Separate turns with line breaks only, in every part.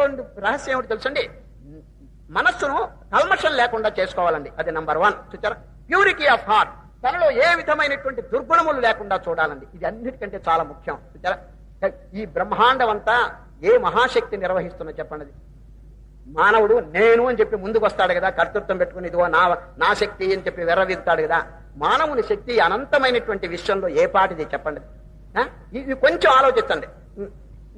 ఉన్నటువంటి రహస్యం ఏమిటి తెలుసండి? మనస్సును కల్మషం లేకుండా చేసుకోవాలండి. అది నంబర్ 1. చూచారా? Purity of heart. తనలో ఏ విధమైనటువంటి దుర్గుణములు లేకుండా చూడాలండి. ఇది అన్నిటికంటే చాలా ముఖ్యం. చూచారా? ఈ బ్రహ్మాండం అంతా ఏ మహాశక్తి నిర్వహిస్తున్నా చెప్పండి. మానవుడు నేను అని చెప్పి ముందుకు వస్తాడు కదా, కర్తృత్వం పెట్టుకుని ఇదిగో నా శక్తి అని చెప్పి వెర్రవిస్తాడు కదా. మానవుని శక్తి అనంతమైనటువంటి విషయంలో ఏ పాటిది చెప్పండి. ఇది కొంచెం ఆలోచించండి.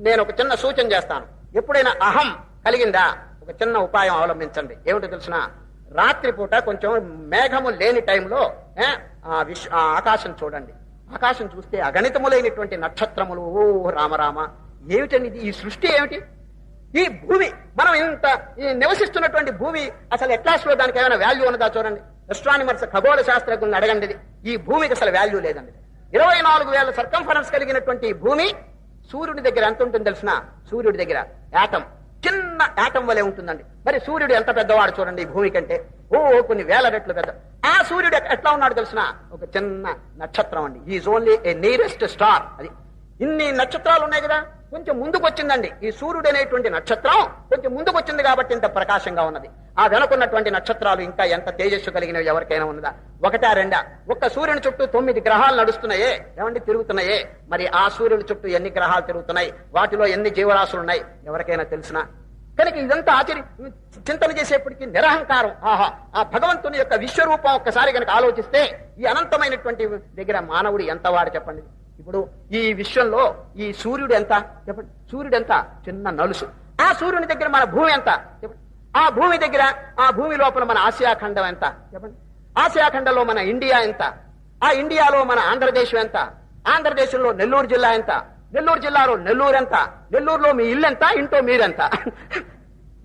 నేను ఒక చిన్న సూచన చేస్తాను. ఎప్పుడైనా అహం కలిగిందా ఒక చిన్న ఉపాయం అవలంబించండి. ఏమిటో తెలిసిన, రాత్రిపూట కొంచెం మేఘము లేని టైంలో ఆకాశం చూడండి. ఆకాశం చూస్తే అగణితములైనటువంటి నక్షత్రములు. ఓ రామరామ, ఏమిటండి ఈ సృష్టి? ఏమిటి ఈ భూమి? మనం ఇంత నివసిస్తున్నటువంటి భూమి అసలు ఎట్లాస్లో దానికి ఏమైనా వాల్యూ ఉన్నదా చూడండి. ఎస్ట్రానిమర్స్, ఖగోళ శాస్త్రజ్ఞులను అడగండి. ఈ భూమికి అసలు వాల్యూ లేదండి. 24,000 సర్కంఫరెన్స్ కలిగినటువంటి ఈ భూమి సూర్యుడి దగ్గర ఎంత ఉంటుంది తెలిసిన? సూర్యుడి దగ్గర యాటం, చిన్న యాటం వలె ఉంటుందండి. మరి సూర్యుడు ఎంత పెద్దవాడు చూడండి ఈ భూమి కంటే. కొన్ని వేల రెట్లు పెద్ద. ఆ సూర్యుడు ఎట్లా ఉన్నాడు తెలిసిన? ఒక చిన్న నక్షత్రం అండి. Is only A nearest star. అది ఇన్ని నక్షత్రాలు ఉన్నాయి కదా, కొంచెం ముందుకు వచ్చిందండి ఈ సూర్యుడు అనేటువంటి నక్షత్రం. కొంచెం ముందుకు వచ్చింది కాబట్టి ఇంత ప్రకాశంగా ఉన్నది. ఆ వెనుకున్నటువంటి నక్షత్రాలు ఇంకా ఎంత తేజస్సు కలిగినవి ఎవరికైనా ఉన్నదా? 1, 2? ఒక్క సూర్యుని చుట్టూ 9 గ్రహాలు నడుస్తున్నాయే, ఏమండి తిరుగుతున్నాయే. మరి ఆ సూర్యుని చుట్టూ ఎన్ని గ్రహాలు తిరుగుతున్నాయి? వాటిలో ఎన్ని జీవరాశులు ఉన్నాయి? ఎవరికైనా తెలిసినా? కనుక ఇదంతా చింతన చేసేప్పటికీ నిరహంకారం. ఆ భగవంతుని యొక్క విశ్వరూపం ఒక్కసారి కనుక ఆలోచిస్తే ఈ అనంతమైనటువంటి దగ్గర మానవుడు ఎంత వాడు చెప్పండి. ఇప్పుడు ఈ విశ్వంలో ఈ సూర్యుడు ఎంత చెప్పండి? సూర్యుడు ఎంత? చిన్న నలుసు. ఆ సూర్యుని దగ్గర మన భూమి ఎంత చెప్పండి? ఆ భూమి దగ్గర, ఆ భూమి లోపల మన ఆసియాఖండం ఎంత చెప్పండి? ఆసియాఖండంలో మన ఇండియా ఎంత? ఆ ఇండియాలో మన ఆంధ్రదేశం ఎంత? ఆంధ్రదేశంలో నెల్లూరు జిల్లా ఎంత? నెల్లూరు జిల్లాలో నెల్లూరు ఎంత? నెల్లూరులో మీ ఇల్లు ఎంత? ఇంట్లో మీరెంత?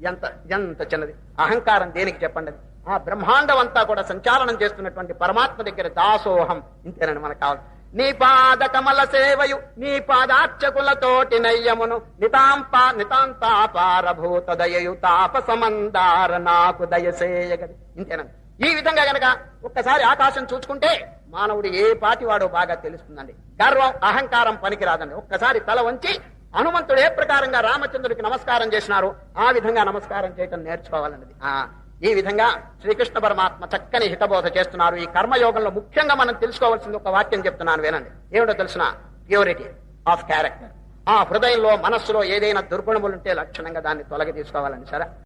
ఎంత ఎంత చిన్నది. అహంకారం దేనికి చెప్పండి? ఆ బ్రహ్మాండం అంతా కూడా సంచాలనం చేస్తున్నటువంటి పరమాత్మ దగ్గర దాసోహం. ఇంతేనండి మనకు కావాలి. నీ పాద కమల సేవయు నీ పాదార్చకులతోటి నయ్యమును నితాంతాపారభూత దయయు తాపసమందార నాకు దయసేయగది. ఇంతేనండి. ఈ విధంగా గనక ఒక్కసారి ఆకాశం చూసుకుంటే మానవుడు ఏ పాటి వాడో బాగా తెలుస్తుందండి. గర్వం, అహంకారం పనికిరాదండి. ఒక్కసారి తల వంచి హనుమంతుడు ఏ ప్రకారంగా రామచంద్రుడికి నమస్కారం చేసినారు ఆ విధంగా నమస్కారం చేయటం నేర్చుకోవాలన్నది. ఈ విధంగా శ్రీకృష్ణ పరమాత్మ చక్కని హితబోధ చేస్తున్నారు. ఈ కర్మయోగంలో ముఖ్యంగా మనం తెలుసుకోవాల్సింది ఒక వాక్యం చెప్తున్నాను వినండి. ఏమిటో తెలిసిన? Purity of character. ఆ హృదయంలో, మనస్సులో ఏదైనా దుర్గుణములుంటే లక్షణంగా దాన్ని తొలగి తీసుకోవాలండి. సరే.